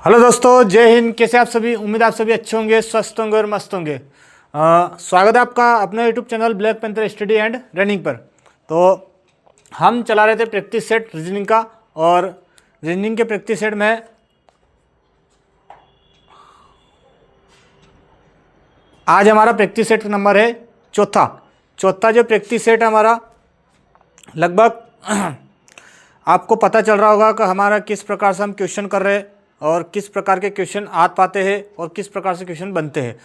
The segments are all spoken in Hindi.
हेलो दोस्तों, जय हिंद। कैसे आप सभी? उम्मीद आप सभी अच्छे होंगे, स्वस्थ होंगे और मस्त होंगे। स्वागत है आपका अपने YouTube channel black panther study and running पर। तो हम चला रहे थे प्रैक्टिस सेट रीजनिंग का, और रीजनिंग के प्रैक्टिस सेट में आज हमारा प्रैक्टिस सेट नंबर है चौथा जो प्रैक्टिस सेट है हमारा, लगभग आपको पता चल रहा होगा कि हमारा किस प्रकार से हम क्वेश्चन कर रहे हैं और किस प्रकार के क्वेश्चन आ पाते हैं और किस प्रकार से क्वेश्चन बनते हैं।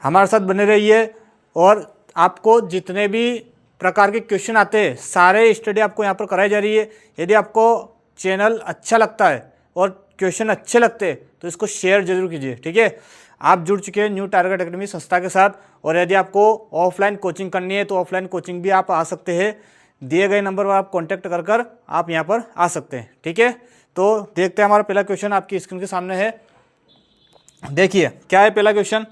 हमारे साथ बने रहिए और आपको जितने भी प्रकार के क्वेश्चन आते हैं सारे स्टडी आपको यहाँ पर कराई जा रही है। यदि आपको चैनल अच्छा लगता है और क्वेश्चन अच्छे लगते हैं तो इसको शेयर जरूर कीजिए, ठीक है। आप जुड़ चुके हैं न्यू टारगेट एकेडमी संस्था के साथ, और यदि आपको ऑफलाइन कोचिंग करनी है तो ऑफलाइन कोचिंग भी आप आ सकते हैं। दिए गए नंबर पर आप कांटेक्ट कर आप यहाँ पर आ सकते हैं, ठीक है। तो देखते हैं, हमारा पहला क्वेश्चन आपकी स्क्रीन के सामने है। देखिए क्या है पहला क्वेश्चन।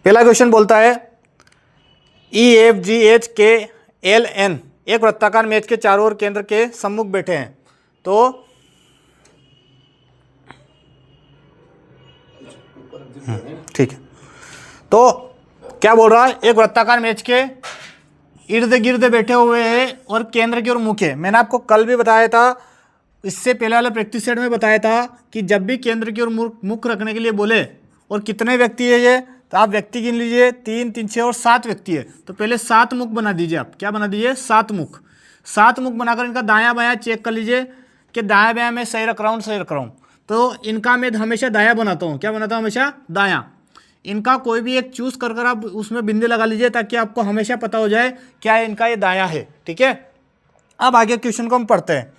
पहला क्वेश्चन बोलता है EFGHKLN एक वृत्ताकार मेज के चारों ओर केंद्र के सम्मुख बैठे हैं। तो ठीक है, तो क्या बोल रहा है, एक वृत्ताकार मेज के इर्द गिर्द बैठे हुए हैं और केंद्र की ओर मुख है। मैंने आपको कल भी बताया था, इससे पहले वाले प्रैक्टिस सेट में बताया था कि जब भी केंद्र की ओर मुख रखने के लिए बोले और कितने व्यक्ति है ये, तो आप व्यक्ति गिन लीजिए, 3, 3, 6 और 7 व्यक्ति है। तो पहले 7 मुख बना दीजिए। आप क्या बना दीजिए? 7 मुख। 7 मुख बनाकर इनका दायां बायां चेक कर लीजिए कि दायां बायां मैं सही रख रहा हूँ, सही रख रहा हूँ। तो इनका मैं हमेशा दायां बनाता हूँ। क्या बनाता हूँ? हमेशा दायां। इनका कोई भी एक चूज कर आप उसमें बिंदु लगा लीजिए ताकि आपको हमेशा पता हो जाए क्या इनका ये दायां है, ठीक है। अब आगे क्वेश्चन को हम पढ़ते हैं।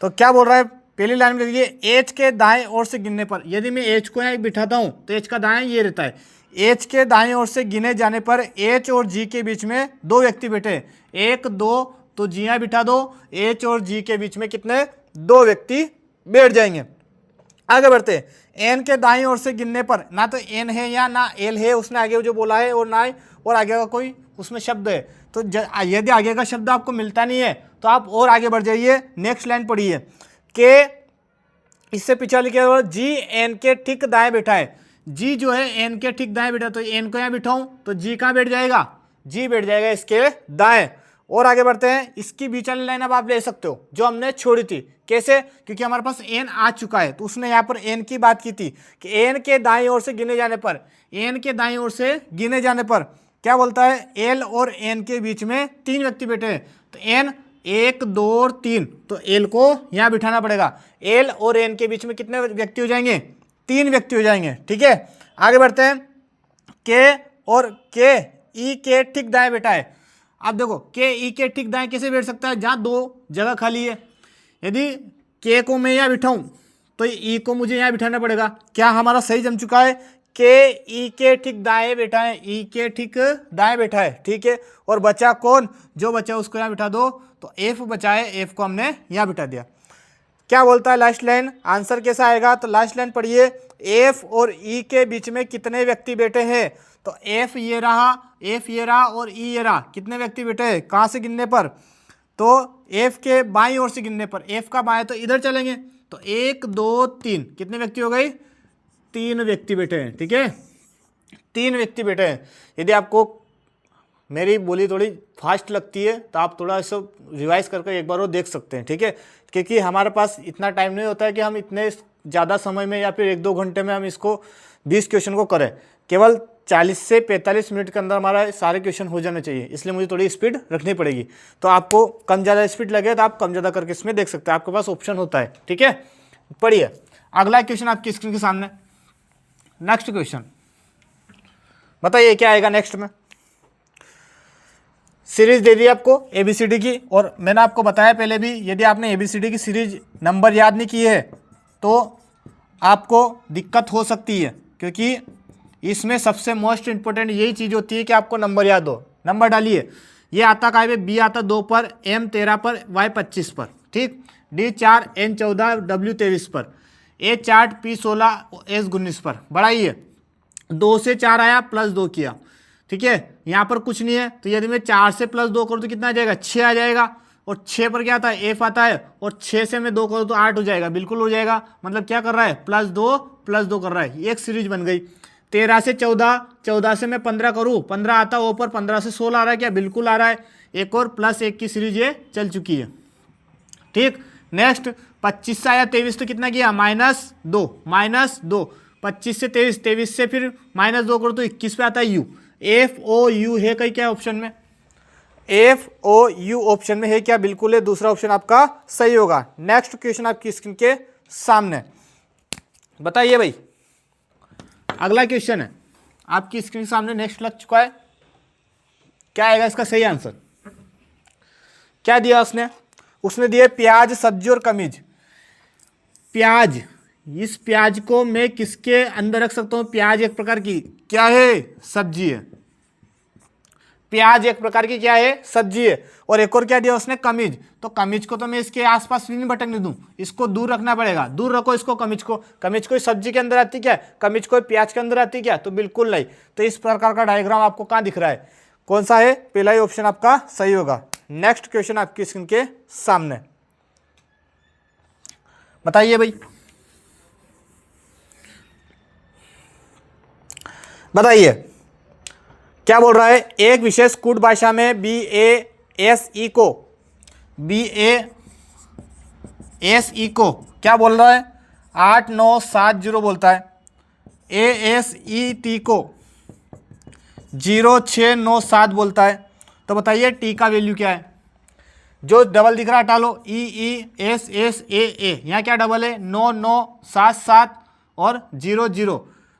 तो क्या बोल रहा है, पहली लाइन में देखिए, एच के दाएं ओर से गिनने पर, यदि मैं एच को यहाँ बिठाता हूँ तो एच का दायां ये रहता है। एच के दाएं ओर से गिने जाने पर एच और जी के बीच में 2 व्यक्ति बैठे, 1, 2, तो जी यहाँ बिठा दो। एच और जी के बीच में कितने? 2 व्यक्ति बैठ जाएंगे। आगे बढ़ते हैं। एन के दाईं ओर से गिनने पर ना तो एन है या ना एल है, उसने आगे जो बोला है, और ना और आगे का कोई उसमें शब्द है। तो यदि आगे का शब्द आपको मिलता नहीं है तो आप और आगे बढ़ जाइए। नेक्स्ट लाइन पढ़िए के इससे पीछे लिखे हुआ जी एन के ठीक दाएं बैठा है। जी जो है एन के ठीक दाएं बैठा, तो एन को यहाँ बिठाऊं तो जी कहाँ बैठ जाएगा? जी बैठ जाएगा इसके दाएं। और आगे बढ़ते हैं। इसकी बीच वाली लाइन अब आप ले सकते हो जो हमने छोड़ी थी। कैसे? क्योंकि हमारे पास एन आ चुका है, तो उसने यहाँ पर एन की बात की थी कि एन के दाईं ओर से गिने जाने पर, एन के दाईं ओर से गिने जाने पर क्या बोलता है, एल और एन के बीच में 3 व्यक्ति बैठे हैं। तो एन 1, 2 और 3, तो एल को यहाँ बिठाना पड़ेगा। एल और एन के बीच में कितने व्यक्ति हो जाएंगे? 3 व्यक्ति हो जाएंगे, ठीक है। आगे बढ़ते हैं। के और के ई के ठीक दाएं बैठा है। आप देखो के ई के ठीक दाएं कैसे बैठ सकता है? जहाँ 2 जगह खाली है। यदि के को मैं यहाँ बिठाऊं तो ई को मुझे यहाँ बिठाना पड़ेगा। क्या हमारा सही जम चुका है? के ई के ठीक दाएं बैठा है, ई के ठीक दाएं बैठा है, ठीक है। और बचा कौन? जो बचा उसको यहाँ बिठा दो। तो एफ बचा है, एफ को हमने यहाँ बिठा दिया। क्या बोलता है लास्ट लाइन? आंसर कैसा आएगा? तो लास्ट लाइन पढ़िए, एफ और ई के बीच में कितने व्यक्ति बैठे हैं? तो एफ ये रहा और ई ये रहा। कितने व्यक्ति बैठे हैं? कहाँ से गिनने पर? तो एफ के बाईं ओर से गिनने पर, एफ का बाएं तो इधर चलेंगे। तो 1, 2, 3, कितने व्यक्ति हो गए? 3 व्यक्ति बैठे हैं, ठीक है। 3 व्यक्ति बैठे हैं। यदि आपको मेरी बोली थोड़ी फास्ट लगती है तो आप थोड़ा इसको रिवाइज करके एक बार वो देख सकते हैं, ठीक है। क्योंकि हमारे पास इतना टाइम नहीं होता है कि हम इतने ज़्यादा समय में या फिर 1-2 घंटे में हम इसको 20 क्वेश्चन को करें। केवल 40 से 45 मिनट के अंदर हमारा सारे क्वेश्चन हो जाने चाहिए, इसलिए मुझे थोड़ी स्पीड रखनी पड़ेगी। तो आपको कम ज़्यादा स्पीड लगे तो आप कम ज़्यादा करके इसमें देख सकते हैं, आपके पास ऑप्शन होता है, ठीक है। पढ़िए अगला क्वेश्चन आपकी स्क्रीन के सामने। नेक्स्ट क्वेश्चन बताइए क्या आएगा नेक्स्ट में। सीरीज दे दी आपको ABCD की, और मैंने आपको बताया पहले भी, यदि आपने ABCD की सीरीज नंबर याद नहीं किए है तो आपको दिक्कत हो सकती है, क्योंकि इसमें सबसे मोस्ट इंपॉर्टेंट यही चीज़ होती है कि आपको नंबर याद हो। नंबर डालिए। ये आता काय पे? बी आता 2 पर, M 13 पर, Y 25 पर, ठीक। D 4, N 14, W 23 पर, A 4, P 16, S 19 पर। बढ़ाइए। 2 से 4 आया, +2 किया, ठीक है। यहाँ पर कुछ नहीं है, तो यदि मैं 4 से +2 करूँ तो कितना आ जाएगा? 6 आ जाएगा। और 6 पर क्या आता है, एफ आता है, और 6 से मैं 2 करूँ तो 8 हो जाएगा, बिल्कुल हो जाएगा। मतलब क्या कर रहा है, +2 कर रहा है, एक सीरीज बन गई। 13 से 14, 14 से मैं 15 करूँ, 15 आता है ऊपर, 15 से 16 आ रहा है क्या, बिल्कुल आ रहा है। एक और +1 की सीरीज ये चल चुकी है। ठीक, नेक्स्ट 25 से आया 23 तो कितना किया, -2, 25 से 23, 23 से फिर -2 करो तो 21 पे आता है यू। FOU है कहीं क्या ऑप्शन में, FOU ऑप्शन में है क्या, बिल्कुल है, दूसरा ऑप्शन आपका सही होगा। नेक्स्ट क्वेश्चन आपकी स्क्रीन के सामने, बताइए भाई, अगला क्वेश्चन है आपकी स्क्रीन के सामने, नेक्स्ट लग चुका है। क्या आएगा इसका सही आंसर, क्या दिया उसने दिया प्याज, सब्जी और कमीज। प्याज, इस प्याज को मैं किसके अंदर रख सकता हूं, प्याज एक प्रकार की क्या है, सब्जी है। प्याज एक प्रकार की क्या है, सब्जी है। और एक और क्या दिया उसने, कमीज। तो कमीज को तो मैं इसके आसपास भी नहीं भटकने दूं, इसको दूर रखना पड़ेगा, दूर रखो इसको, कमीज को। कमीज कोई सब्जी के अंदर आती क्या, कमीज कोई प्याज के अंदर आती क्या, तो बिल्कुल नहीं। तो इस प्रकार का डायग्राम आपको कहां दिख रहा है, कौन सा है, पहला ही ऑप्शन आपका सही होगा। नेक्स्ट क्वेश्चन आपकी स्क्रीन के सामने, बताइए भाई, बताइए क्या बोल रहा है। एक विशेष कूट भाषा में BASE को क्या बोल रहा है, 8970 बोलता है। ASET को 0697 बोलता है। तो बताइए टी का वैल्यू क्या है, जो डबल दिख रहा है हटा लो, EESSAA, यहाँ क्या डबल है, 9977 और 00।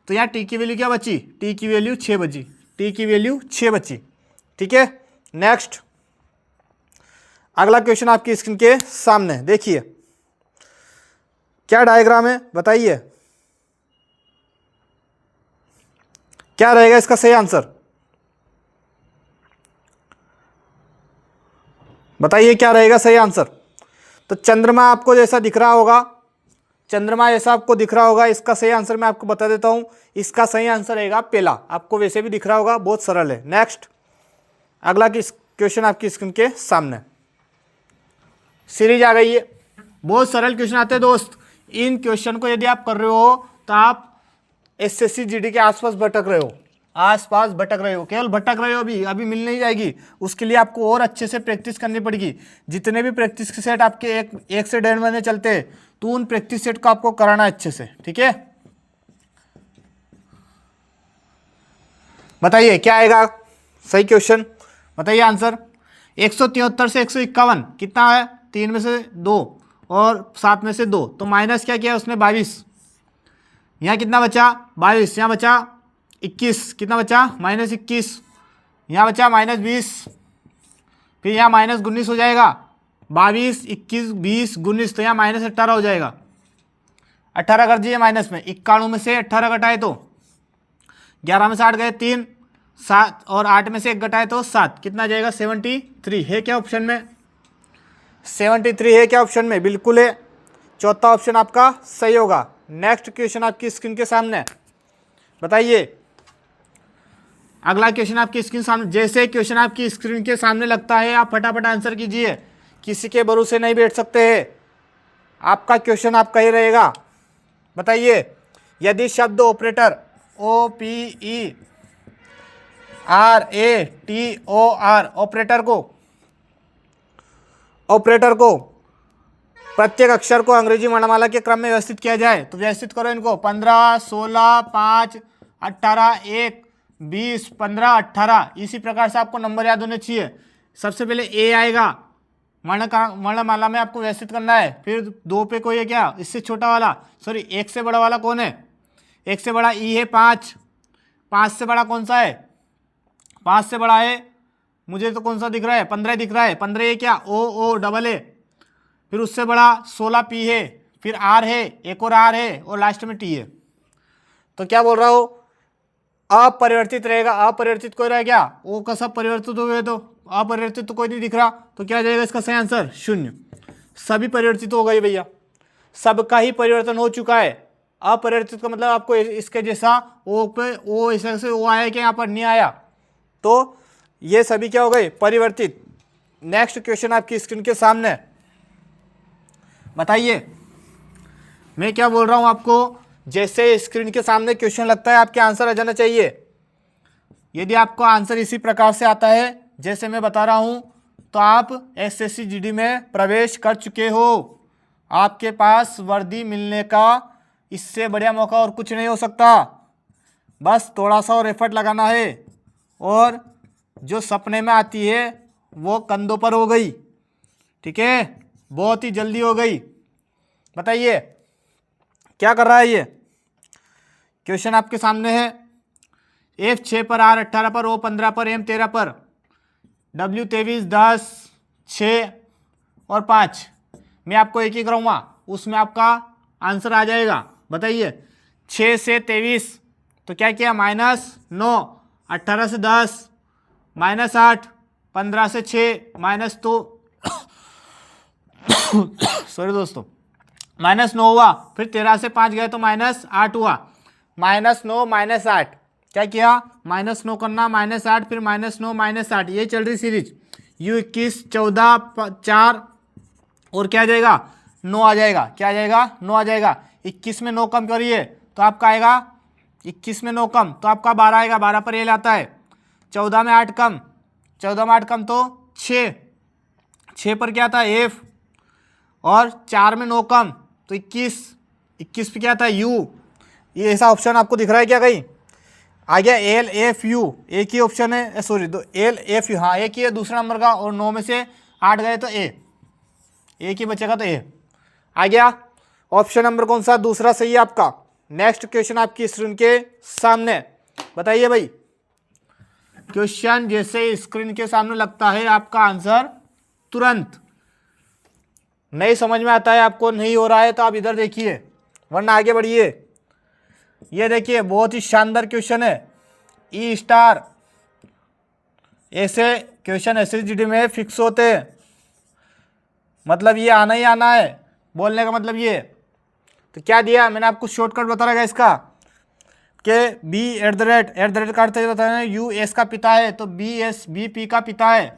तो यहाँ टी की वैल्यू क्या बची, टी की वैल्यू 6 बची, टी की वैल्यू 6 बची। ठीक है, नेक्स्ट अगला क्वेश्चन आपकी स्क्रीन के सामने, देखिए क्या डायग्राम है, बताइए क्या रहेगा इसका सही आंसर, बताइए क्या रहेगा सही आंसर। तो चंद्रमा आपको जैसा दिख रहा होगा, चंद्रमा जैसा आपको दिख रहा होगा, इसका सही आंसर मैं आपको बता देता हूं। इसका सही आंसर रहेगा पहला, आपको वैसे भी दिख रहा होगा, बहुत सरल है। नेक्स्ट अगला क्वेश्चन आपकी स्क्रीन के सामने, सीरीज आ गई है, बहुत सरल क्वेश्चन आते हैं दोस्त। इन क्वेश्चन को यदि आप कर रहे हो तो आप SSC GD के आसपास भटक रहे हो, आसपास भटक रहे हो, केवल भटक रहे हो, अभी मिल नहीं जाएगी। उसके लिए आपको और अच्छे से प्रैक्टिस करनी पड़ेगी। जितने भी प्रैक्टिस के सेट आपके एक से 1.5 महीने चलते हैं, तो उन प्रैक्टिस सेट को आपको कराना अच्छे से, ठीक है। बताइए क्या आएगा सही क्वेश्चन, बताइए आंसर। 173 से 151 कितना है, 3 में से 2 और 7 में से 2, तो माइनस क्या किया उसने, 22। यहाँ कितना बचा, 22, यहाँ बचा 21, कितना बचा, -21, यहाँ बचा -20, फिर यहाँ -19 हो जाएगा, 22, 21, 20, 19, तो यहाँ -18 हो जाएगा। 18 कर दीजिए माइनस में, 91 में से 18 घटाए तो 11 में से 8 गए 3, 7 और 8 में से 1 घटाए तो 7, कितना जाएगा 73 है क्या ऑप्शन में, 73 है क्या ऑप्शन में, बिल्कुल है, चौथा ऑप्शन आपका सही होगा। नेक्स्ट क्वेश्चन आपकी स्क्रीन के सामने, बताइए अगला क्वेश्चन आपकी स्क्रीन सामने। जैसे क्वेश्चन आपकी स्क्रीन के सामने लगता है आप फटाफट आंसर कीजिए, किसी के भरोसे नहीं बैठ सकते हैं, आपका क्वेश्चन आपका ही रहेगा। बताइए यदि शब्द ऑपरेटर OPERATOR ऑपरेटर को प्रत्येक अक्षर को अंग्रेजी वर्णमाला के क्रम में व्यवस्थित किया जाए, तो व्यवस्थित करो इनको, 15, 16, 5, 18, 1, 20, 15, 18, इसी प्रकार से आपको नंबर याद होने चाहिए। सबसे पहले ए आएगा, वर्णमाला में आपको व्यवस्थित करना है, फिर 2 पे कोई है क्या, इससे छोटा वाला, सॉरी 1 से बड़ा वाला कौन है, 1 से बड़ा ई है 5, 5 से बड़ा कौन सा है, 5 से बड़ा है, मुझे तो कौन सा दिख रहा है, 15 दिख रहा है, 15 है क्या, O डबल है, फिर उससे बड़ा 16 P है, फिर R है, एक और R है, और लास्ट में T है। तो क्या बोल रहा हो, अपरिवर्तित रहेगा, अपरिवर्तित कोई रह गया, O का सब परिवर्तित हो गए, तो अपरिवर्तित तो कोई नहीं दिख रहा, तो क्या जाएगा इसका सही आंसर 0। सभी परिवर्तित हो गए भैया, सबका ही परिवर्तन हो चुका है। अपरिवर्तित का मतलब आपको इसके जैसा O पे O ऐसे O आया कि यहाँ पर नहीं आया, तो ये सभी क्या हो गए, परिवर्तित। नेक्स्ट क्वेश्चन आपकी स्क्रीन के सामने, बताइए मैं क्या बोल रहा हूं आपको, जैसे स्क्रीन के सामने क्वेश्चन लगता है आपके आंसर आ जाना चाहिए। यदि आपको आंसर इसी प्रकार से आता है जैसे मैं बता रहा हूं तो आप एसएससी जीडी में प्रवेश कर चुके हो। आपके पास वर्दी मिलने का इससे बढ़िया मौका और कुछ नहीं हो सकता। बस थोड़ा सा और एफर्ट लगाना है और जो सपने में आती है वो कंधों पर हो गई। ठीक है, बहुत ही जल्दी हो गई। बताइए क्या कर रहा है ये क्वेश्चन आपके सामने है। F6 पर, R18 पर, O15 पर, M13 पर, W23 10 6 और 5। मैं आपको एक ही कराऊंगा, उसमें आपका आंसर आ जाएगा। बताइए 6 से 23 तो क्या किया, -9, 18 से 10 -8, 15 से 6 -2 सॉरी दोस्तों, -9 हुआ। फिर 13 से 5 गए तो -8 हुआ। -9 -8 क्या किया, -9 करना, -8, फिर -9 -8, ये चल रही सीरीज। U21 14 4 और क्या आ जाएगा, 9 आ जाएगा। क्या आ जाएगा, 9 आ जाएगा। 21 में 9 कम करिए तो आपका आएगा, 21 में 9 कम तो आपका 12 आएगा। 12 पर ये आता है। 14 में 8 कम, 14 में 8 कम तो 6, 6 पर क्या था, F। और 4 में 9 कम तो 21, 21 पे क्या था, U। ये ऐसा ऑप्शन आपको दिख रहा है क्या कहीं, आ गया LFU, एक ही ऑप्शन है, सॉरी LFU, हाँ एक ही है दूसरा नंबर का। और 9 में से 8 गए तो A, एक ही बचेगा तो A आ गया। ऑप्शन नंबर कौन सा, दूसरा सही है आपका। नेक्स्ट क्वेश्चन आपकी स्क्रीन के सामने, बताइए भाई। क्वेश्चन जैसे स्क्रीन के सामने लगता है आपका आंसर तुरंत। नहीं समझ में आता है आपको, नहीं हो रहा है तो आप इधर देखिए वरना आगे बढ़िए। ये देखिए बहुत ही शानदार क्वेश्चन है। E*, ऐसे क्वेश्चन एसएसजीडी में फिक्स होते हैं, मतलब ये आना ही आना है। बोलने का मतलब ये। तो क्या दिया मैंने आपको शॉर्टकट बता रहा है इसका कि B@ का अर्थ होता है US का पिता है तो BP का पिता है,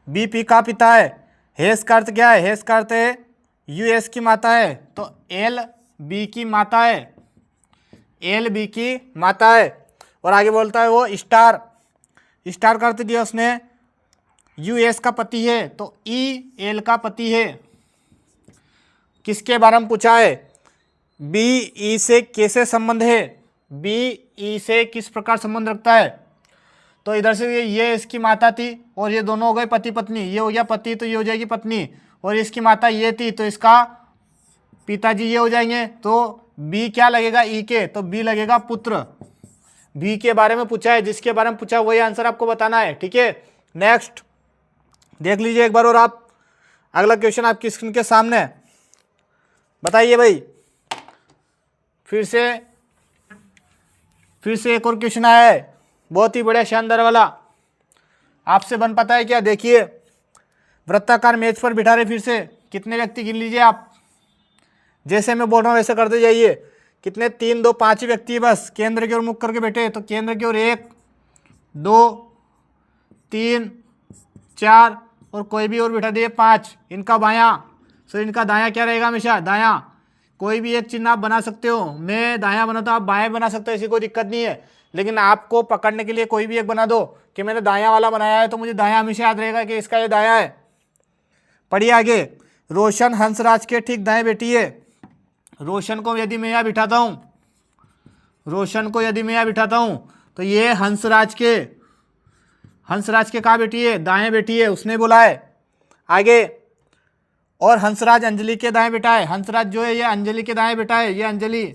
BP का पिता है। हेस का अर्थ क्या है, हेस का अर्थ है US की माता है तो LB की माता है, LB की माता है। और आगे बोलता है वो स्टार का अर्थ दिया उसने US का पति है तो EL का पति है। किसके बारे में पूछा है, BE से कैसे संबंध है, BE से किस प्रकार संबंध रखता है। तो इधर से ये इसकी माता थी और ये दोनों हो गए पति पत्नी। ये हो गया पति तो ये हो जाएगी पत्नी, और इसकी माता ये थी तो इसका पिताजी ये हो जाएंगे। तो बी क्या लगेगा, ई के, तो बी लगेगा पुत्र। बी के बारे में पूछा है, जिसके बारे में पूछा है वही आंसर आपको बताना है। ठीक है, नेक्स्ट देख लीजिए एक बार और आप। अगला क्वेश्चन आपकी स्क्रीन के सामने, बताइए भाई। फिर से एक और क्वेश्चन आया है, बहुत ही बढ़िया शानदार वाला। आपसे बन पाता है क्या, देखिए। वृत्ताकार मेज पर बिठा रहे, फिर से कितने व्यक्ति गिन लीजिए आप। जैसे मैं बोल रहा हूँ वैसे करते जाइए। कितने, 3 2 5 ही व्यक्ति बस केंद्र की ओर मुख करके बैठे। तो केंद्र की ओर 1 2 3 4 और कोई भी और बिठा दिए 5। इनका बायां, सो इनका दायां क्या रहेगा, हमेशा दायां। कोई भी एक चिन्ह आप बना सकते हो। मैं दायां बनाता हूँ, आप बाएं बना सकते हो, ऐसी कोई दिक्कत नहीं है। लेकिन आपको पकड़ने के लिए कोई भी एक बना दो कि मैंने दायां वाला बनाया है तो मुझे दायां हमेशा याद रहेगा कि इसका ये दायां है। पढ़िए आगे। रोशन हंसराज के ठीक दाएं बैठी है। रोशन को यदि मैं यहाँ बिठाता हूँ, तो ये हंसराज के कहाँ बैठी है, दाएं बैठी है, उसने बोला है। आगे, और हंसराज अंजलि के दाएं बैठा है। हंसराज जो है ये अंजलि के दाएं बैठा है, ये अंजलि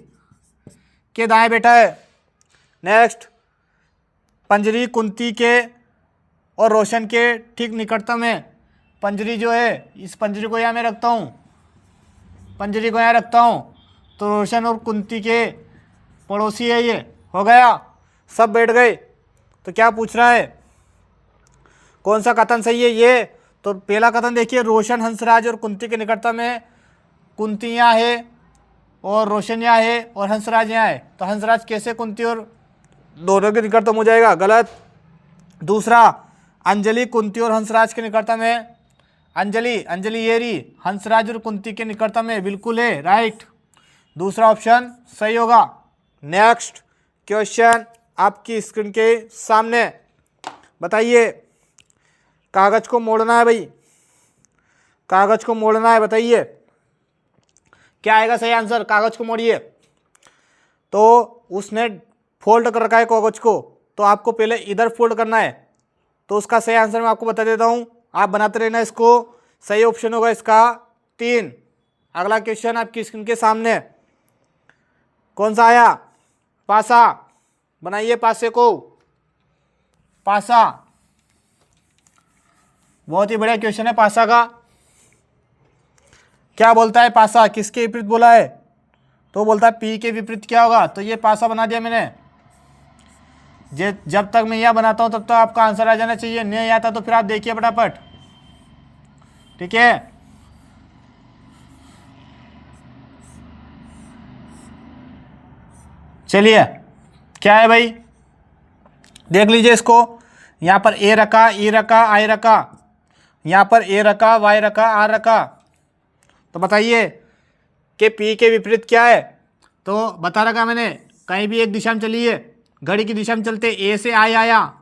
के दाएं बैठा है। नेक्स्ट, पंजरी कुंती के और रोशन के ठीक निकटतम है। पंजरी जो है, इस पंजरी को यहाँ मैं रखता हूँ, तो रोशन और कुंती के पड़ोसी है ये। हो गया, सब बैठ गए। तो क्या पूछ रहा है, कौन सा कथन सही है ये। तो पहला कथन देखिए, रोशन हंसराज और कुंती के निकटतम है। कुंती यहाँ है और रोशन यहाँ है और हंसराज यहाँ है। तो हंसराज कैसे कुंती और दोनों के निकटतम हो जाएगा, गलत। दूसरा, अंजलि कुंती और हंसराज के निकटतम है। अंजलि ये रही, हंसराज और कुंती के निकटतम है, बिल्कुल है, राइट। दूसरा ऑप्शन सही होगा। नेक्स्ट क्वेश्चन आपकी स्क्रीन के सामने, बताइए। कागज को मोड़ना है भाई, कागज को मोड़ना है, बताइए क्या आएगा सही आंसर। कागज को मोड़िए। तो उसने फोल्ड कर रखा है कागज को, तो आपको पहले इधर फोल्ड करना है। तो उसका सही आंसर मैं आपको बता देता हूं, आप बनाते रहना इसको। सही ऑप्शन होगा इसका 3। अगला क्वेश्चन आपकी स्क्रीन के सामने, कौन सा आया, पासा। बनाइए पासे को, पासा। बहुत ही बढ़िया क्वेश्चन है पासा का। क्या बोलता है पासा, किसके विपरीत बोला है, तो बोलता है पी के विपरीत क्या होगा। तो ये पासा बना दिया मैंने। जब तक मैं यह बनाता हूं तब तक आपका आंसर आ जाना चाहिए, नहीं आता तो फिर आप देखिए फटाफट, ठीक है। चलिए क्या है भाई, देख लीजिए इसको। यहां पर ए रखा, ई रखा, आई रखा, यहां पर ए रखा, वाई रखा, आर रखा। तो बताइए कि पी के विपरीत क्या है। तो बता रखा मैंने, कहीं भी एक दिशा में चलिए, घड़ी की दिशा में चलते, ए से आई आया,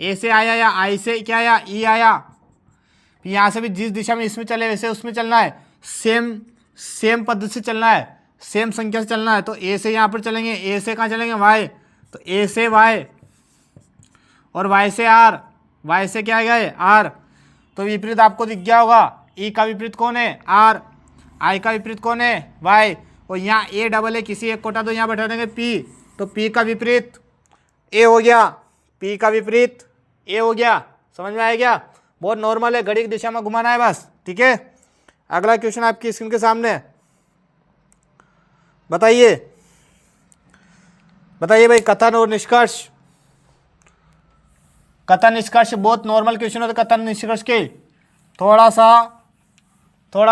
ए से आई आया, आई से क्या आया, ई आया। यहाँ से भी जिस दिशा में इसमें चले वैसे उसमें चलना है, सेम पद्धति से चलना है, सेम संख्या से चलना है। तो ए से यहाँ पर चलेंगे, ए से कहाँ चलेंगे, वाई, तो ए से वाई, और वाई से आर, वाई से क्या गए, आर। तो विपरीत आपको दिख गया होगा, ई का विपरीत कौन है, आर, आई का विपरीत कौन है, वाई, और यहाँ ए डबल है, किसी एक कोटा तो यहाँ बैठा देंगे पी। तो पी का विपरीत ए हो गया, पी का विपरीत ए हो गया। समझ में आया क्या, बहुत नॉर्मल है, घड़ी की दिशा में घुमाना है बस, ठीक है। अगला क्वेश्चन आपकी स्क्रीन के सामने, बताइए भाई। कथन और निष्कर्ष, कथन निष्कर्ष बहुत नॉर्मल क्वेश्चन होता है। कथन निष्कर्ष के थोड़ा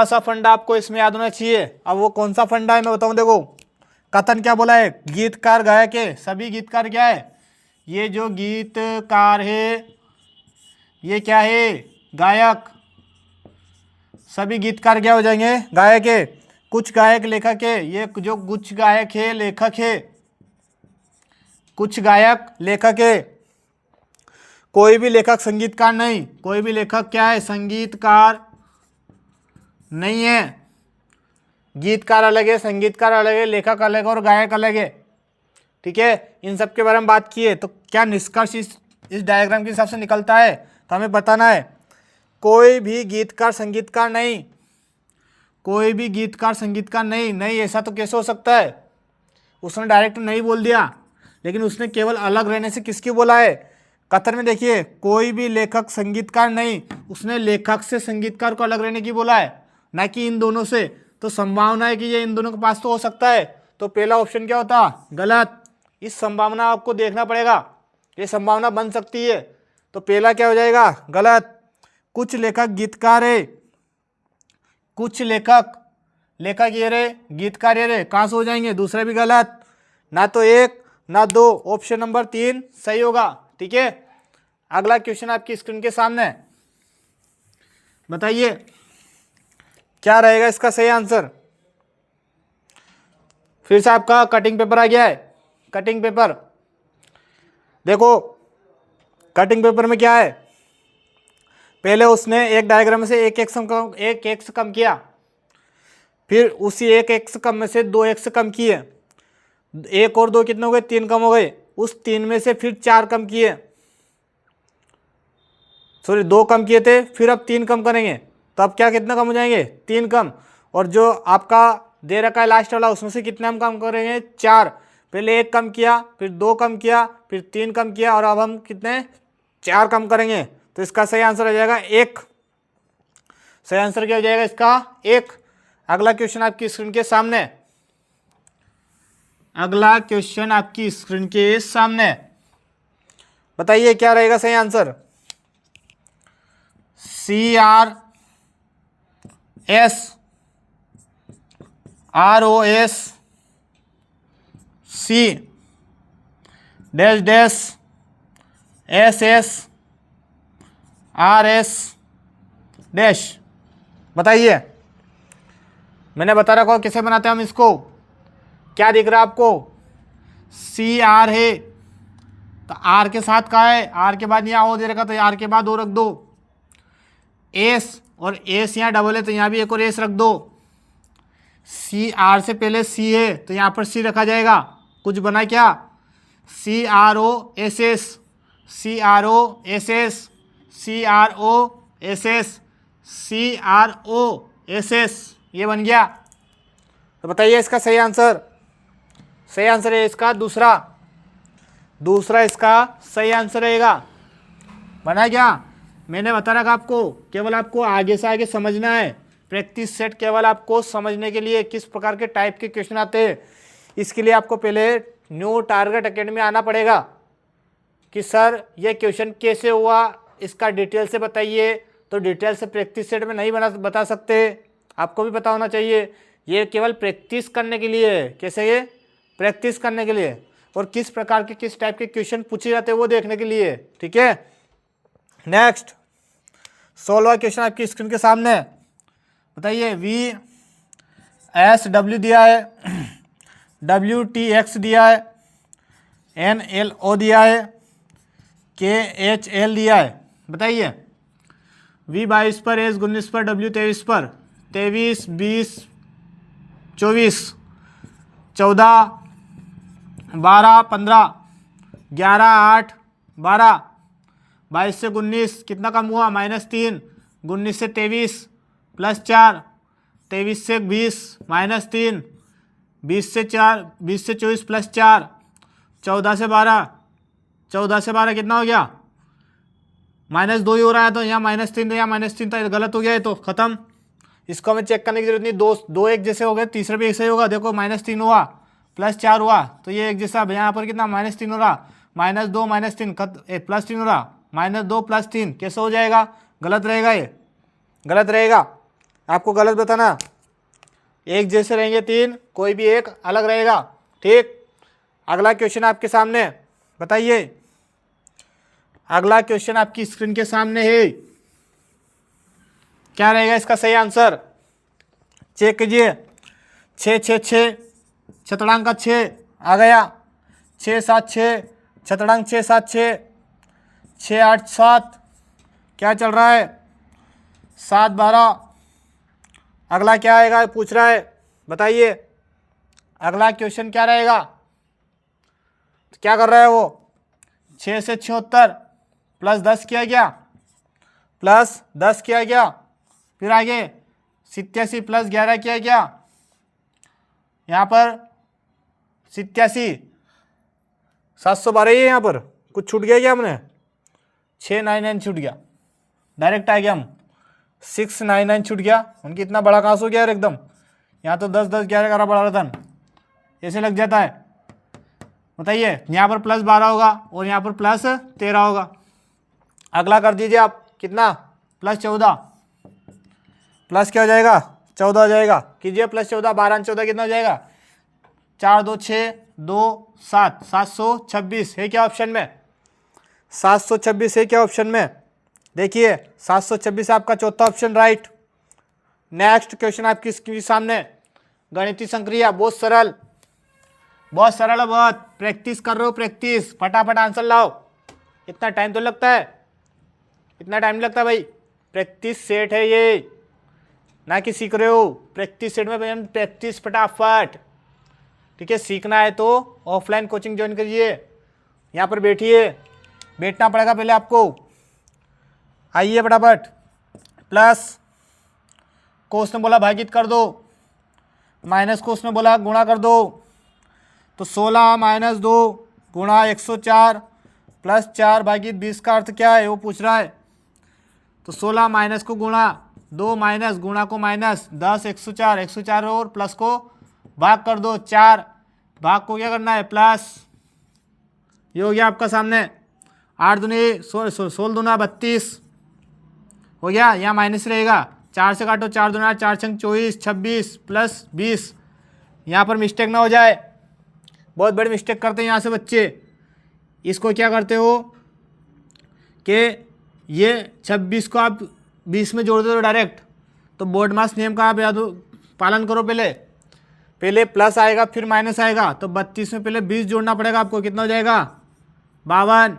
सा फंडा आपको इसमें याद होना चाहिए। अब वो कौन सा फंडा है मैं बताऊं, देखो। कथन क्या बोला है, गीतकार गायक है, सभी गीतकार क्या है, ये जो गीतकार है ये क्या है, गायक। सभी गीतकार क्या हो जाएंगे, गायक है। कुछ गायक लेखक है, ये जो कुछ गायक है लेखक है, कुछ गायक लेखक है। कोई भी लेखक संगीतकार नहीं, कोई भी लेखक क्या है, संगीतकार नहीं है। गीतकार अलग है, संगीतकार अलग है, लेखक अलग है और गायक अलग है, ठीक है। इन सब के बारे में बात की है। तो क्या निष्कर्ष इस डायग्राम के हिसाब से निकलता है, तो हमें बताना है। कोई भी गीतकार संगीतकार नहीं, कोई भी गीतकार संगीतकार नहीं, ऐसा तो कैसे हो सकता है। उसने डायरेक्ट नहीं बोल दिया, लेकिन उसने केवल अलग रहने से किसकी बोला है। कथन में देखिए, कोई भी लेखक संगीतकार नहीं, उसने लेखक से संगीतकार को अलग रहने की बोला है, ना कि इन दोनों से। तो संभावना है कि ये इन दोनों के पास तो हो सकता है। तो पहला ऑप्शन क्या होता, गलत। इस संभावना आपको देखना पड़ेगा, ये संभावना बन सकती है। तो पहला क्या हो जाएगा, गलत। कुछ लेखक गीतकार है, कुछ लेखक ये रे, गीतकार ये रे, कहाँ से हो जाएंगे, दूसरा भी गलत। ना तो 1 ना 2, ऑप्शन नंबर 3 सही होगा, ठीक है। अगला क्वेश्चन आपकी स्क्रीन के सामने, बताइए क्या रहेगा इसका सही आंसर। फिर से आपका कटिंग पेपर आ गया है। कटिंग पेपर देखो, कटिंग पेपर में क्या है, पहले उसने एक डायग्राम में से एक एक्स कम किया, फिर उसी एक एक्स कम में से 2 एक्स कम किए, 1 और 2 कितने हो गए, 3 कम हो गए। उस 3 में से फिर 4 कम किए, सॉरी 2 कम किए थे, फिर अब 3 कम करेंगे, तो अब क्या कितना कम हो जाएंगे, 3 कम। और जो आपका दे रखा है लास्ट वाला, उसमें से कितने हम कम करेंगे, 4। पहले 1 कम किया, फिर 2 कम किया, फिर 3 कम किया, और अब हम कितने, 4 कम करेंगे। तो इसका सही आंसर हो जाएगा 1। सही आंसर क्या हो जाएगा इसका, 1। अगला क्वेश्चन आपकी स्क्रीन के सामने, अगला क्वेश्चन आपकी स्क्रीन के सामने, बताइए क्या रहेगा सही answer. CRSROS C-SS R S dash. बताइए, मैंने बता रखा कैसे बनाते हैं हम इसको। क्या दिख रहा है आपको, सी आर है, तो आर के साथ का है, आर के बाद यहाँ ओ दे रखा तो आर के बाद ओ रख दो। एस, और एस यहाँ डबल है तो यहाँ भी एक और एस रख दो। सी आर से पहले सी है तो यहाँ पर सी रखा जाएगा। कुछ बना क्या, C R O S S, C R O S S, C R O S S, C R O S S, ये बन गया। तो बताइए इसका सही आंसर। सही आंसर है इसका दूसरा, दूसरा इसका सही आंसर रहेगा। बना क्या, मैंने बता रखा आपको, केवल आपको आगे से आगे समझना है। प्रैक्टिस सेट केवल आपको समझने के लिए किस प्रकार के टाइप के क्वेश्चन आते हैं, इसके लिए आपको पहले न्यू टारगेट एकेडमी आना पड़ेगा कि सर ये क्वेश्चन कैसे हुआ, इसका डिटेल से बताइए। तो डिटेल से प्रैक्टिस सेट में नहीं बता सकते, आपको भी पता होना चाहिए। ये केवल प्रैक्टिस करने के लिए है। कैसे, ये प्रैक्टिस करने के लिए, और किस प्रकार के किस टाइप के क्वेश्चन पूछे जाते हैं वो देखने के लिए। ठीक है, नेक्स्ट 16वां क्वेश्चन आपकी स्क्रीन के सामने। बताइए, वी एस डब्ल्यू दिया है, डब्ल्यू टी एक्स दिया है, एन एल ओ दिया है, के एच एल दिया है। बताइए, वी 22 पर, एस 19 पर, डब्ल्यू 23 पर, 23, 20, 24, 14, 12, 15, 11, 8, 12, 22 से 19 कितना कम हुआ, -3, 19 से 23 +4, 23 से 20 -3, 20 से 4, 20 से 24 +4, 14 से 12, 14 से 12 कितना हो गया, -2 ही हो रहा है, तो यहाँ -3 तो यहाँ -3 था, गलत हो गया है तो खत्म। इसको हमें चेक करने की जरूरत नहीं, दो एक जैसे हो गए, तीसरे भी ऐसे ही होगा। देखो -3 हुआ +4 हुआ तो ये एक जैसा। यहाँ पर कितना -3 हो रहा, -2 -3 +3 हो रहा, -2 +3 कैसे हो जाएगा, गलत रहेगा, ये गलत रहेगा। आपको गलत बताना, एक जैसे रहेंगे तीन, कोई भी एक अलग रहेगा। ठीक, अगला क्वेश्चन आपके सामने। बताइए, अगला क्वेश्चन आपकी स्क्रीन के सामने है, क्या रहेगा इसका सही आंसर, चेक कीजिए। 6 6 6 छतड़ांक का 6 आ गया, 6 7 6 छतड़ांक 6 7 6, 6 8 7, क्या चल रहा है, 7 12। अगला क्या आएगा पूछ रहा है, बताइए अगला क्वेश्चन क्या रहेगा। तो क्या कर रहा है वो, 6 से 76 +10 किया गया, +10 किया गया, फिर आगे 87 +11 किया गया, यहाँ पर 87, 712 ही है, यहाँ पर कुछ छूट गया क्या हमने, 699 छूट गया, डायरेक्ट आ गया हम, 699 छूट गया। उनकी इतना बड़ा कास हो गया यार एकदम, यहाँ तो 10 10 11 11 बढ़ा था, ऐसे लग जाता है। बताइए, यहाँ पर +12 होगा और यहाँ पर +13 होगा। अगला कर दीजिए आप, कितना, +14, प्लस क्या हो जाएगा, 14 हो जाएगा। कीजिए +14, 12 14 कितना हो जाएगा, 4 2 6 2 7, 726 है क्या ऑप्शन में, 726 है क्या ऑप्शन में। देखिए 726 आपका चौथा ऑप्शन राइट। नेक्स्ट क्वेश्चन आपकी स्क्रीन सामने, गणितीय संक्रिया, बहुत सरल, बहुत सरल है, बहुत प्रैक्टिस कर रहे हो, प्रैक्टिस, फटाफट आंसर लाओ। इतना टाइम तो लगता है, इतना टाइम नहीं लगता भाई, प्रैक्टिस सेट है ये, ना कि सीख रहे हो। प्रैक्टिस सेट में भाई हम प्रैक्टिस फटाफट। ठीक है, सीखना है तो ऑफलाइन कोचिंग ज्वाइन करिए, यहाँ पर बैठिए, बैठना पड़ेगा पहले आपको। आइए फटाफट, प्लस को उसने बोला भागित कर दो, माइनस को उसने बोला गुणा कर दो, तो 16 - 2 गुणा 104 +4 भागित 20 का अर्थ क्या है वो पूछ रहा है। तो 16 माइनस को गुणा, 2 माइनस, गुणा को माइनस, 10 104, 104 और प्लस को भाग कर दो, 4 भाग को क्या करना है प्लस, ये हो गया आपका सामने। 8 दूनी 16 दूना 32 हो गया, यहाँ माइनस रहेगा, 4 से काटो, 4 दूना 4 छंग 24, 26 +20। यहाँ पर मिस्टेक ना हो जाए, बहुत बड़ी मिस्टेक करते हैं यहाँ से बच्चे। इसको क्या करते हो कि ये 26 को आप 20 में जोड़ दो डायरेक्ट, तो बोर्ड मास नियम का आप याद पालन करो। पहले प्लस आएगा फिर माइनस आएगा, तो 32 में पहले 20 जोड़ना पड़ेगा आपको। कितना हो जाएगा 52,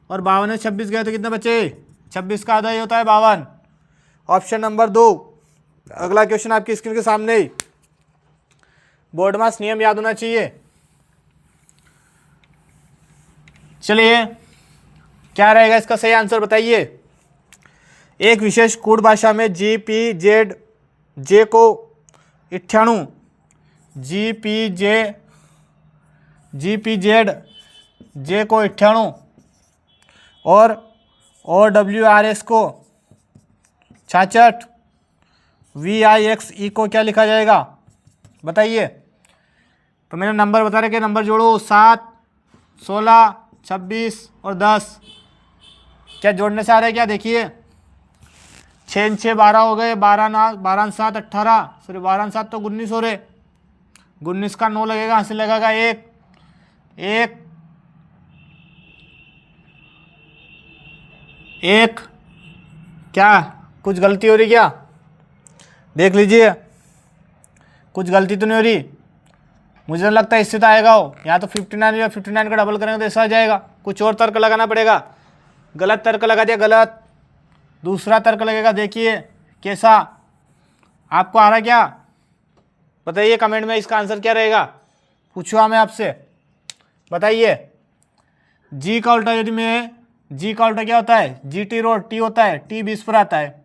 और 52 में 26 गए तो कितने बचे, 26 का आधा ही होता है 52। Option number 2। अगला क्वेश्चन आपकी स्क्रीन के सामने ही, बोर्ड मास नियम याद होना चाहिए। चलिए क्या रहेगा इसका सही आंसर बताइए। एक विशेष कूट भाषा में GPZ जे को 98, GPZ जे को 98 और OWRS को 66, VIXE को क्या लिखा जाएगा बताइए। तो मैंने नंबर बता रहे कि नंबर जोड़ो, 7, 16, 26 और 10। क्या जोड़ने से आ रहे हैं क्या, देखिए 6 6 12 हो गए, 12 7 18, सॉरी 12 7 तो 19 हो रहे, 19 का 9 लगेगा, यहाँ से लगेगा 1 1। क्या कुछ गलती हो रही क्या, देख लीजिए, कुछ गलती तो नहीं हो रही। मुझे नहीं लगता इससे तो आएगा हो, या तो 59 या 59 का डबल करेंगे तो ऐसा आ जाएगा। कुछ और तर्क लगाना पड़ेगा। गलत तर्क लगा दिया, गलत। दूसरा तर्क लगेगा, देखिए कैसा आपको आ रहा क्या बताइए कमेंट में, इसका आंसर क्या रहेगा पूछूँ मैं आपसे, बताइए। जी का उल्टा यदि मैं, जी का उल्टा क्या होता है, GT रोड, टी होता है, टी 20 पर आता है।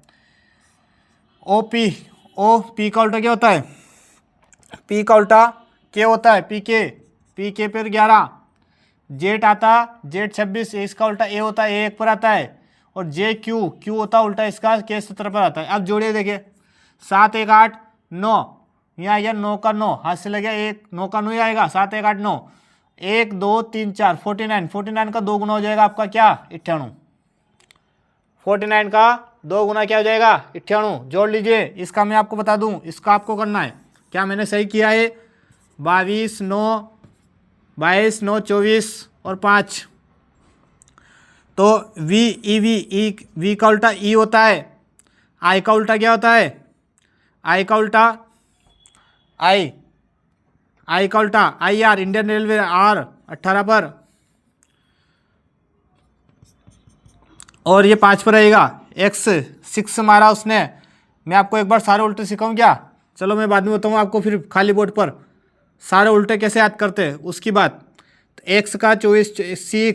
OP का उल्टा क्या होता है, P का उल्टा K होता है, PK पर 11। जेट आता, जेट 26, इसका उल्टा A होता है, A 1 पर आता है। और JQ होता है उल्टा इसका, K 17 पर आता है। अब जोड़िए देखिए, 7 1 8 9, यहाँ आया 9 का 9, हाथ से लग गया 1, 9 का 9 ही आएगा, 7 1 8 9, 1 2 3 4 49 का 2 गुना हो जाएगा आपका क्या 98। 49 का 2 गुना क्या हो जाएगा 98। जोड़ लीजिए, इसका मैं आपको बता दूं, इसका आपको करना है। क्या मैंने सही किया है, 22 9 24 और 5। तो वी का उल्टा ई होता है, आई का उल्टा क्या होता है, आई का उल्टा आई का उल्टा IR, इंडियन रेलवे R 18 पर, और ये 5 पर रहेगा। X 6 मारा उसने। मैं आपको एक बार सारे उल्टे सिखाऊं क्या, चलो मैं बाद में बताऊँ आपको, फिर खाली बोर्ड पर सारे उल्टे कैसे याद करते हैं उसकी बात। तो X का 24, C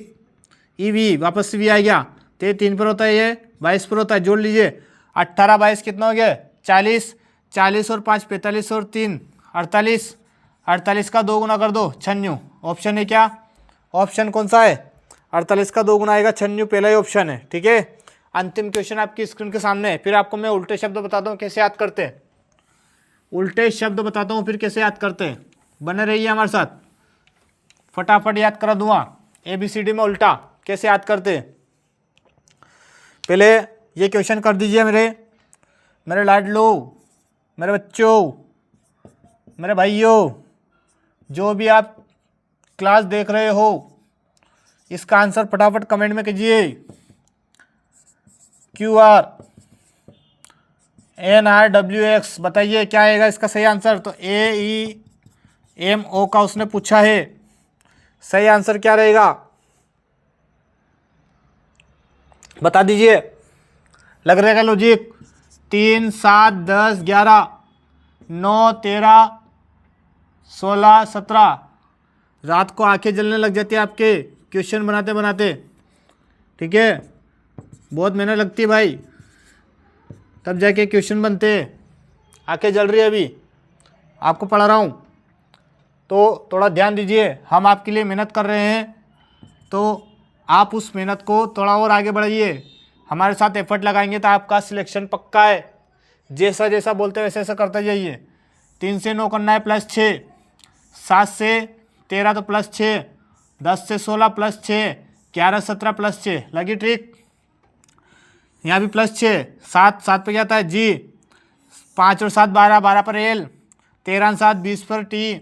EV वापस से भी आ गया, तो ये 3 पर होता है, ये 22 पर होता है। जोड़ लीजिए, 18 22 कितना हो गया 40, 40 और 5 45 और 3 48, 48 का 2 गुना कर दो 96। ऑप्शन है क्या, ऑप्शन कौन सा है, 48 का 2 गुना आएगा 96, पहला ही ऑप्शन है। ठीक है, अंतिम क्वेश्चन आपकी स्क्रीन के सामने है। फिर आपको मैं उल्टे शब्द बताता हूँ कैसे याद करते हैं, उल्टे शब्द बताता हूँ फिर कैसे याद करते हैं। बने रहिए हमारे साथ, फटाफट याद करा दूंगा। ABCD में उल्टा कैसे याद करते हैं, पहले ये क्वेश्चन कर दीजिए मेरे लाडलो, मेरे बच्चों, मेरे भाइयों, जो भी आप क्लास देख रहे हो, इसका आंसर फटाफट कमेंट में कीजिए। QRNRWX बताइए क्या आएगा इसका सही आंसर। तो AEMO का उसने पूछा है, सही आंसर क्या रहेगा बता दीजिए। लग रहेगा लॉजिक, 3 7 10 11 9 13 16 17। रात को आंखें जलने लग जाती है आपके क्वेश्चन बनाते बनाते। ठीक है, बहुत मेहनत लगती है भाई, तब जाके क्वेश्चन बनते हैं। आंखें जल रही है, अभी आपको पढ़ा रहा हूँ तो थोड़ा ध्यान दीजिए। हम आपके लिए मेहनत कर रहे हैं, तो आप उस मेहनत को थोड़ा और आगे बढ़ाइए। हमारे साथ एफर्ट लगाएंगे तो आपका सिलेक्शन पक्का है। जैसा जैसा बोलते हैं वैसे वैसा करते जाइए। 3 से 9 करना है +6, 7 से 13 तो +6, 10 से 16 +6, 11 17 +6। लगी ट्रिक, यहाँ भी +6, 7 पे क्या आता है G, 5 और 7 12, 12 पर L, 13 7 20 पर T,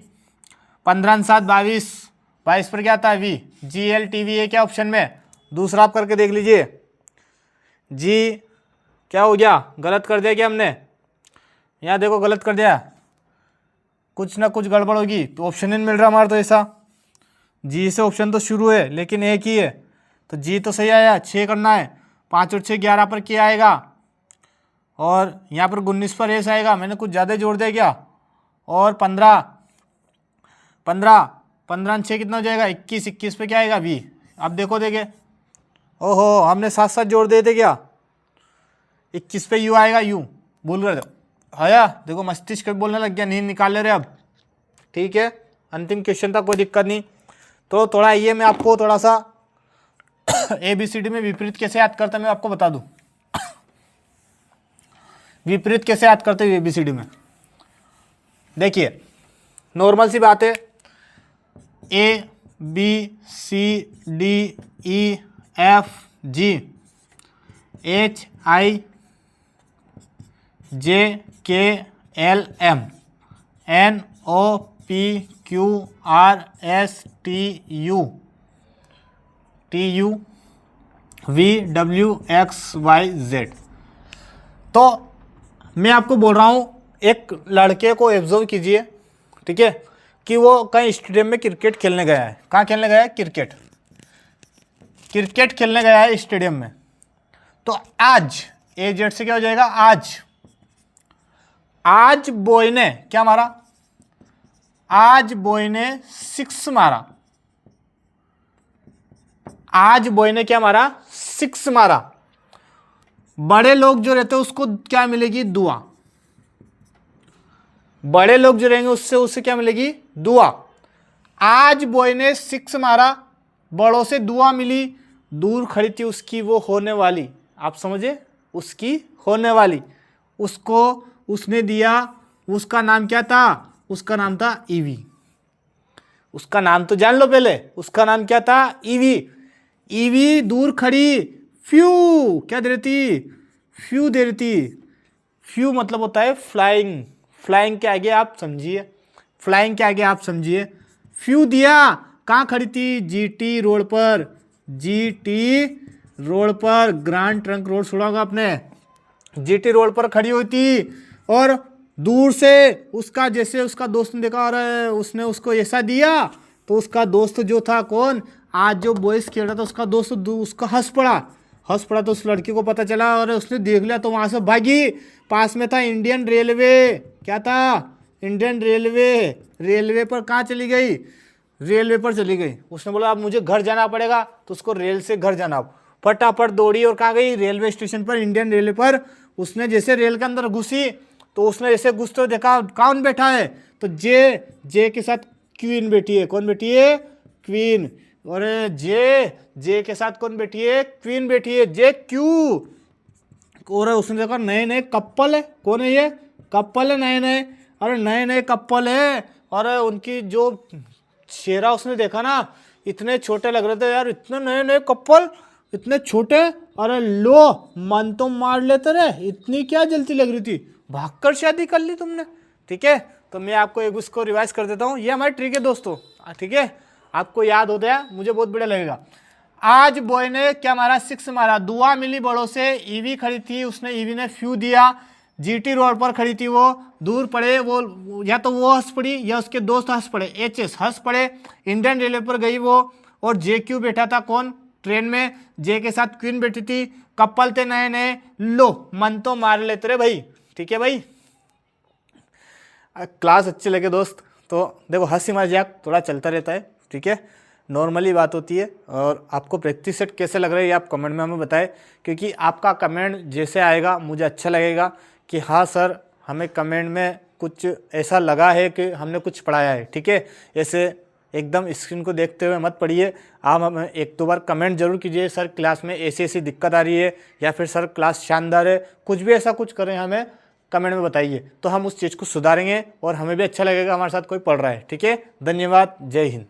15 7 22, 22 पर क्या आता है V, GL TV है क्या ऑप्शन में। दूसरा आप करके देख लीजिए, जी क्या हो गया, गलत कर दिया क्या हमने, यहाँ देखो गलत कर दिया, कुछ ना कुछ गड़बड़ होगी, तो ऑप्शन ही नहीं मिल रहा हमारा, तो ऐसा जी से ऑप्शन तो शुरू है लेकिन एक ही है, तो जी तो सही आया, 6 करना है, 5 और 6 11 पर क्या आएगा, और यहाँ पर 19 पर एस आएगा, मैंने कुछ ज़्यादा जोड़ दिया क्या, और 15 15 15 6 कितना हो जाएगा, 21 21 पे क्या आएगा वी। अब देखो देखे, ओहो हमने साथ साथ जोड़ दिए थे क्या, 21 पे यू आएगा, यू भूल कर दो आया, देखो मस्तिष्क बोलने लग गया, नींद निकाल ले रहे अब, ठीक है। अंतिम क्वेश्चन था, कोई दिक्कत नहीं। तो थोड़ा ये मैं आपको थोड़ा सा ABCD में विपरीत कैसे याद करता मैं आपको बता दूं। विपरीत कैसे याद करते हैं ABCD में, देखिए नॉर्मल सी बात है, ABCDEFGHIJKLM NOPQRSTUVWXYZ। तो मैं आपको बोल रहा हूँ, एक लड़के को ऑब्जर्व कीजिए, ठीक है, कि वो कहीं स्टेडियम में क्रिकेट खेलने गया है। कहाँ खेलने गया है, क्रिकेट खेलने गया है स्टेडियम में। तो आज AZ से क्या हो जाएगा, आज बॉय ने क्या मारा, आज बॉय ने 6 मारा, आज बॉय ने क्या मारा, 6 मारा। बड़े लोग जो रहते हैं उसको क्या मिलेगी, दुआ। बड़े लोग जो रहेंगे उससे क्या मिलेगी, दुआ। आज बॉय ने 6 मारा, बड़ों से दुआ मिली, दूर खड़ी थी उसकी वो होने वाली, आप समझे, उसकी होने वाली, उसको उसने दिया, उसका नाम क्या था, उसका नाम था ईवी। उसका नाम तो जान लो पहले, उसका नाम क्या था, ईवी। ईवी दूर खड़ी, फ्यू क्या दे रही थी, फ्यू दे रही थी। फ्यू मतलब होता है फ्लाइंग, फ्लाइंग के आगे आप समझिए, फ्लाइंग के आगे आप समझिए, फ्यू दिया। कहाँ खड़ी थी, GT रोड पर, GT रोड पर, ग्रांड ट्रंक रोड सुना होगा आपने, GT रोड पर खड़ी हुई थी। और दूर से उसका, जैसे उसका दोस्त ने देखा और उसने उसको ऐसा दिया, तो उसका दोस्त जो था कौन, आज जो बॉयज खेल रहा था उसका दोस्त, उसका हंस पड़ा तो उस लड़की को पता चला और उसने देख लिया, तो वहाँ से भागी। पास में था इंडियन रेलवे, क्या था, इंडियन रेलवे पर कहाँ चली गई, रेलवे पर चली गई। उसने बोला अब मुझे घर जाना पड़ेगा, तो उसको रेल से घर जाना, फटाफट दौड़ी और कहाँ गई, रेलवे स्टेशन पर, इंडियन रेलवे पर। उसने जैसे रेल के अंदर घुसी, तो उसने जैसे घुसते देखा कौन बैठा है, तो जे के साथ क्वीन बैठी है। कौन बैठी है, क्वीन। और जे के साथ कौन बैठी है, क्वीन बैठी है, जे क्यू। और उसने देखा नए नए कपल है, कौन है ये, कपल है नए नए, अरे नए नए कपल है। और उनकी जो चेहरा उसने देखा ना, इतने छोटे लग रहे थे यार, इतने नए नए कपल, इतने छोटे, अरे लो मन तो मार लेते रहे, इतनी क्या जल्दी लग रही थी, भागकर शादी कर ली तुमने, ठीक है। तो मैं आपको एक उसको रिवाइज कर देता हूँ, ये हमारी ट्रिक है दोस्तों, ठीक है, आपको याद हो गया, मुझे बहुत बढ़िया लगेगा। आज बॉय ने क्या मारा, 6 मारा, दुआ मिली बड़ों से, ईवी खड़ी थी, उसने ईवी ने फ्यू दिया, GT रोड पर खड़ी थी वो, दूर पड़े वो, या तो वो हंस पड़ी या उसके दोस्त हंस पड़े, HS हंस पड़े, इंडियन रेलवे पर गई वो, और JQ बैठा था कौन, ट्रेन में, जे के साथ क्वीन बैठी थी, कपल थे नए नए, लो मन तो मार लेते रे भाई, ठीक है भाई। क्लास अच्छी लगे दोस्त, तो देखो हंसी मजाक थोड़ा चलता रहता है, ठीक है, नॉर्मली बात होती है। और आपको प्रैक्टिस सेट कैसे लग रहा है ये आप कमेंट में हमें बताएं, क्योंकि आपका कमेंट जैसे आएगा मुझे अच्छा लगेगा कि हाँ सर हमें कमेंट में कुछ ऐसा लगा है कि हमने कुछ पढ़ाया है, ठीक है। ऐसे एकदम स्क्रीन को देखते हुए मत पढ़िए, आप हमें 1-2 बार कमेंट जरूर कीजिए, सर क्लास में ऐसी दिक्कत आ रही है, या फिर सर क्लास शानदार है, कुछ भी ऐसा कुछ करें हमें कमेंट में बताइए, तो हम उस चीज़ को सुधारेंगे और हमें भी अच्छा लगेगा हमारे साथ कोई पढ़ रहा है, ठीक है। धन्यवाद, जय हिंद।